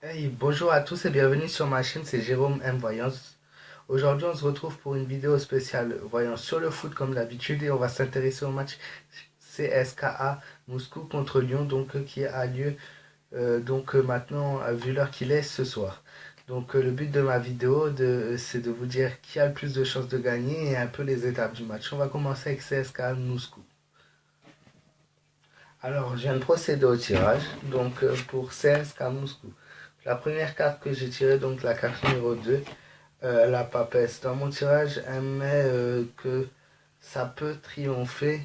Hey, bonjour à tous et bienvenue sur ma chaîne, c'est Jérôme M Voyance. Aujourd'hui, on se retrouve pour une vidéo spéciale Voyance sur le foot comme d'habitude et on va s'intéresser au match CSKA Moscou contre Lyon qui a lieu maintenant vu l'heure qu'il est ce soir. Le but de ma vidéo c'est de vous dire qui a le plus de chances de gagner et un peu les étapes du match. On va commencer avec CSKA Moscou. Alors, je viens de procéder au tirage pour CSKA Moscou. La première carte que j'ai tirée, donc la carte numéro 2, la papesse. Dans mon tirage, elle met que ça peut triompher.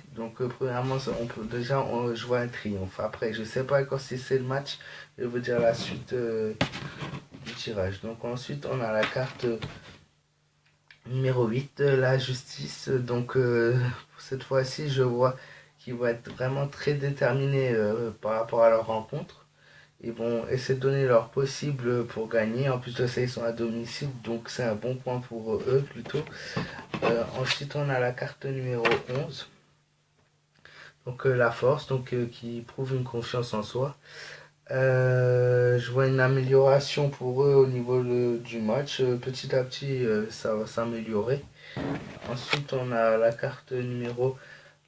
Premièrement, je vois un triomphe. Après, je sais pas encore si c'est le match. Je vais vous dire la suite du tirage. Donc, ensuite, on a la carte numéro 8, la justice. Cette fois-ci, je vois qu'ils vont être vraiment très déterminés par rapport à leur rencontre. Ils vont essayer de donner leur possible pour gagner. En plus de ça, ils sont à domicile, donc c'est un bon point pour eux plutôt. Ensuite, on a la carte numéro 11, la force, qui prouve une confiance en soi. Je vois une amélioration pour eux au niveau du match. Petit à petit, ça va s'améliorer. Ensuite, on a la carte numéro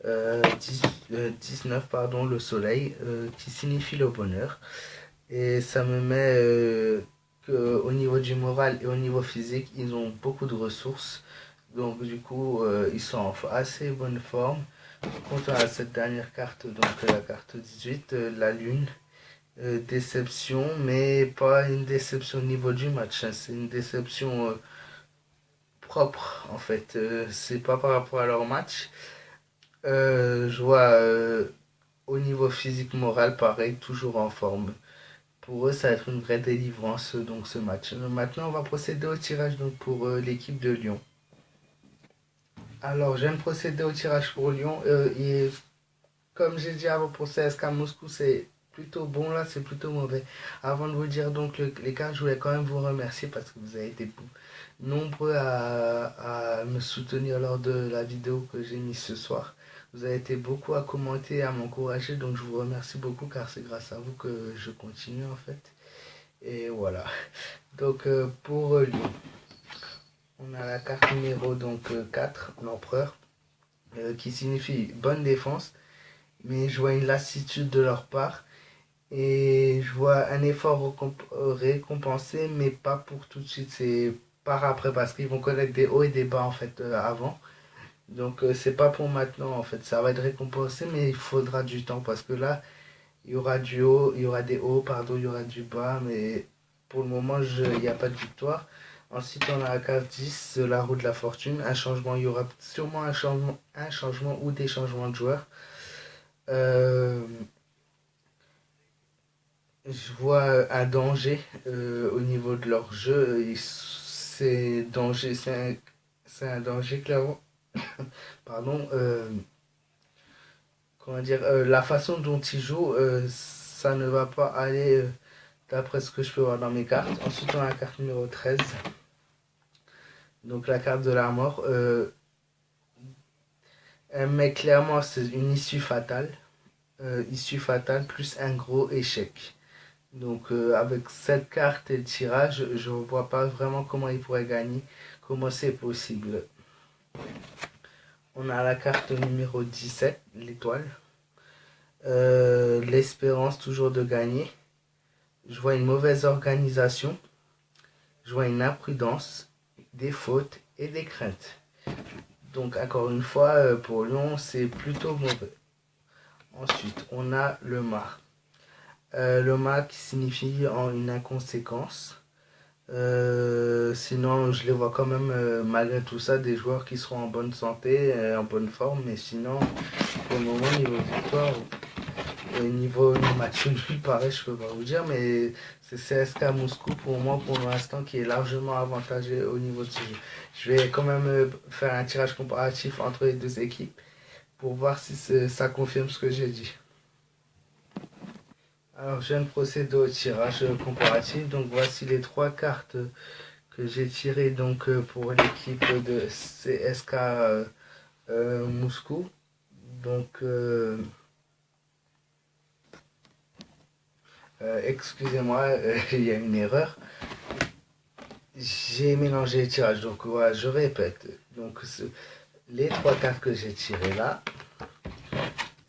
19, pardon, le soleil, qui signifie le bonheur. Et ça me met qu'au niveau du moral et au niveau physique, ils ont beaucoup de ressources. Ils sont en assez bonne forme. Quant à cette dernière carte, la carte 18, la lune, déception, mais pas une déception au niveau du match, hein. C'est une déception propre en fait. C'est pas par rapport à leur match. Je vois au niveau physique, moral, pareil, toujours en forme. Pour eux, ça va être une vraie délivrance, ce match. Maintenant, on va procéder au tirage pour l'équipe de Lyon. Alors, je viens de procéder au tirage pour Lyon. Et comme j'ai dit avant pour CSK Moscou, c'est plutôt bon là, c'est plutôt mauvais. Avant de vous dire les cartes, je voulais quand même vous remercier parce que vous avez été nombreux à me soutenir lors de la vidéo que j'ai mise ce soir. Vous avez été beaucoup à commenter, à m'encourager, donc je vous remercie beaucoup car c'est grâce à vous que je continue en fait. Et voilà. Pour Lyon, on a la carte numéro 4, l'empereur, qui signifie bonne défense, mais je vois une lassitude de leur part et je vois un effort récompensé, mais pas pour tout de suite, c'est par après parce qu'ils vont connaître des hauts et des bas en fait avant. C'est pas pour maintenant en fait, ça va être récompensé, mais il faudra du temps parce que là, il y aura du haut, il y aura des hauts, pardon, il y aura du bas, mais pour le moment, il n'y a pas de victoire. Ensuite, on a la carte 10, la roue de la fortune. Un changement, il y aura sûrement un changement ou des changements de joueurs. Euh, je vois un danger au niveau de leur jeu. C'est un danger clairement. Pardon. Comment dire, la façon dont ils jouent, ça ne va pas aller d'après ce que je peux voir dans mes cartes. Ensuite, on a la carte numéro 13, donc la carte de la mort. Mais clairement, c'est une issue fatale. Issue fatale plus un gros échec. Avec cette carte et le tirage, je ne vois pas vraiment comment ils pourraient gagner, comment c'est possible. On a la carte numéro 17, l'étoile. L'espérance toujours de gagner. Je vois une mauvaise organisation. Je vois une imprudence, des fautes et des craintes. Donc encore une fois, pour Lyon, c'est plutôt mauvais. Ensuite, on a le mât. Le mât qui signifie une inconséquence. Sinon, je les vois quand même, malgré tout ça, des joueurs qui seront en bonne santé, en bonne forme. Mais sinon, pour le moment, niveau victoire, et niveau match nul, pareil, je peux pas vous dire. Mais c'est CSK Moscou pour moi, pour l'instant, qui est largement avantagé au niveau de ce jeu. Je vais quand même faire un tirage comparatif entre les deux équipes pour voir si ça confirme ce que j'ai dit. Alors, je viens de procéder au tirage comparatif. Donc, voici les trois cartes que j'ai tirées pour l'équipe de CSK Moscou. Donc, euh, Excusez-moi, il y a une erreur. J'ai mélangé les tirages, donc voilà, je répète. Donc les trois cartes que j'ai tirées là,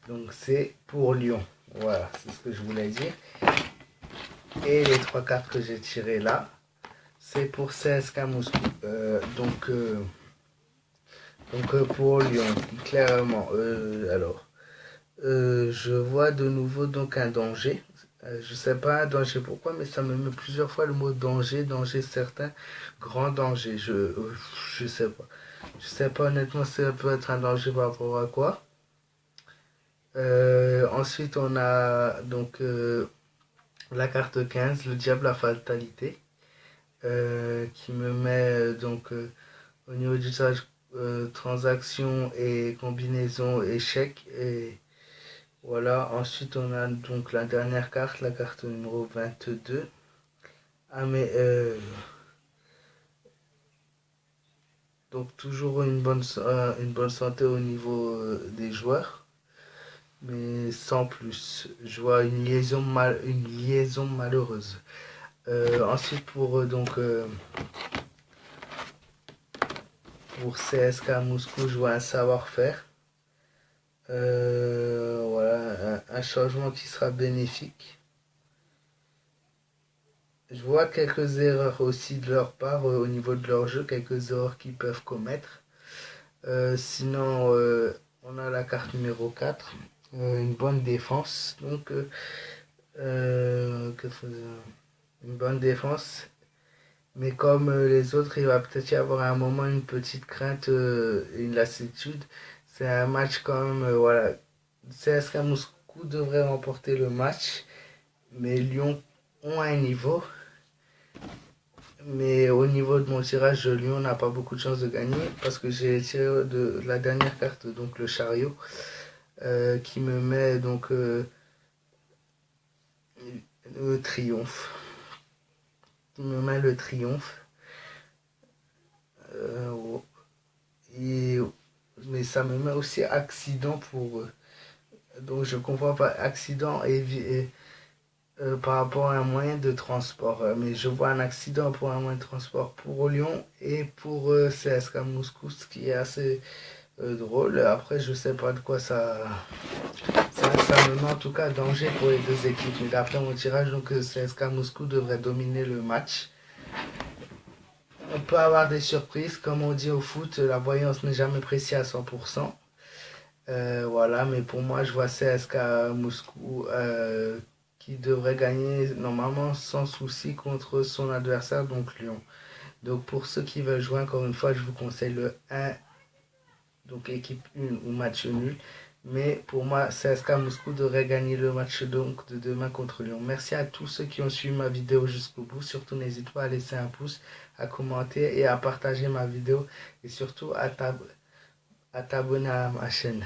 donc c'est pour Lyon. Voilà, c'est ce que je voulais dire. Et les trois cartes que j'ai tirées là, c'est pour CSKA Moscou. Pour Lyon, clairement. Je vois de nouveau donc un danger. Je sais pas un danger pourquoi, mais ça me met plusieurs fois le mot danger, danger certain, grand danger. Je sais pas. Je sais pas honnêtement si ça peut être un danger par rapport à quoi. Ensuite, on a donc la carte 15, le diable à fatalité, qui me met au niveau du tirage transaction et combinaison échec. Et voilà, ensuite on a donc la dernière carte, la carte numéro 22. Ah mais donc toujours une bonne santé au niveau des joueurs, mais sans plus. Je vois une liaison malheureuse. Ensuite pour CSKA Moscou, je vois un savoir-faire. Voilà, un changement qui sera bénéfique. Je vois quelques erreurs aussi de leur part au niveau de leur jeu, quelques erreurs qu'ils peuvent commettre. Sinon, on a la carte numéro 4, une bonne défense. Une bonne défense. Mais comme les autres, il va peut-être y avoir à un moment une petite crainte, une lassitude. C'est un match quand même, voilà. CSKA Moscou devrait remporter le match, mais Lyon ont un niveau. Mais au niveau de mon tirage, Lyon n'a pas beaucoup de chances de gagner parce que j'ai tiré de la dernière carte, donc le chariot, qui me met le triomphe. Qui me met le triomphe. Euh, et, mais ça me met aussi accident pour eux. Donc je comprends pas accident par rapport à un moyen de transport. Mais je vois un accident pour un moyen de transport pour Lyon et pour CSKA Moscou, ce qui est assez drôle. Après, je sais pas de quoi ça me met en tout cas danger pour les deux équipes. Mais d'après mon tirage, donc CSKA Moscou devrait dominer le match. On peut avoir des surprises, comme on dit au foot, la voyance n'est jamais précise à 100%. Voilà, mais pour moi, je vois CSKA Moscou qui devrait gagner normalement sans souci contre son adversaire, donc Lyon. Donc pour ceux qui veulent jouer, encore une fois, je vous conseille le 1, donc équipe 1 ou match nul. Mais pour moi, CSKA Moscou devrait gagner le match donc de demain contre Lyon. Merci à tous ceux qui ont suivi ma vidéo jusqu'au bout. Surtout, n'hésite pas à laisser un pouce, à commenter et à partager ma vidéo. Et surtout, à t'abonner à ma chaîne.